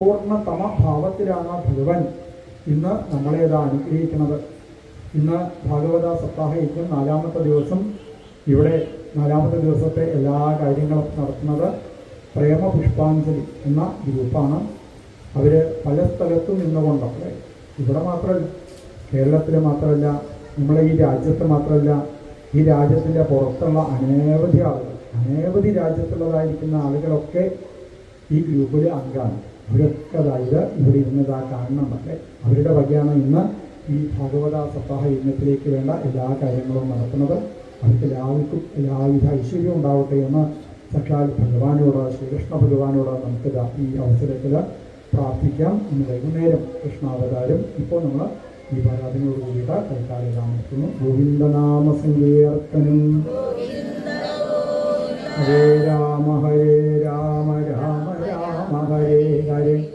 പൂർണ്ണതമ ഭാവത്തിലാണ് ഭഗവൻ ഇന്ന് നമ്മളെ ഇത് അനുഗ്രഹിക്കുന്നത്. ഇന്ന് ഭാഗവത സപ്താഹ യജ്ഞം 4-ാമത്തെ ദിവസം. ഇവിടെ 4-ാമത്തെ ദിവസത്തെ എല്ലാ കാര്യങ്ങളും നടത്തുന്നത് പ്രേമപുഷ്പാഞ്ജലി എന്ന ഗ്രൂപ്പാണ്. അവർ പല സ്ഥലത്തും നിന്നുകൊണ്ടൊക്കെ, ഇവിടെ മാത്രമല്ല, കേരളത്തിൽ മാത്രമല്ല, നമ്മളെ ഈ രാജ്യത്ത് മാത്രമല്ല, ഈ രാജ്യത്തിൻ്റെ പുറത്തുള്ള അനവധി ആളുകൾ, അനവധി രാജ്യത്തുള്ളതായിരിക്കുന്ന ആളുകളൊക്കെ ഈ ഗ്രൂപ്പിൽ അംഗമാണ്. അവരൊക്കെ അതായത് ഇവിടെ ഇരുന്നതാ കാണുന്നുണ്ടല്ലേ. അവരുടെ വകയാണ് ഇന്ന് ഈ ഭാഗവത സപ്താഹ യജ്ഞത്തിലേക്ക് വേണ്ട എല്ലാ കാര്യങ്ങളും നടത്തുന്നത്. അവർക്ക് എല്ലാവർക്കും എല്ലാവിധ ഐശ്വര്യവും ഉണ്ടാവട്ടെ എന്ന് സാക്ഷാൽ ഭഗവാനോട്, ശ്രീകൃഷ്ണ ഭഗവാനോട് നമുക്ക് ഈ അവസരത്തിൽ പ്രാർത്ഥിക്കാം. ഇന്ന് വൈകുന്നേരം കൃഷ്ണാവതാരം ഇപ്പോൾ നമ്മൾ ദീപാരാധനയോട് കൂടിയിട്ട് തൽക്കാലം നടത്തുന്നു. ഗോവിന്ദനാമ സങ്കീർത്തനം. ഹരേ രാമ ഹരേ രാമ രാമ രാമ ഹരേ ഹരേ.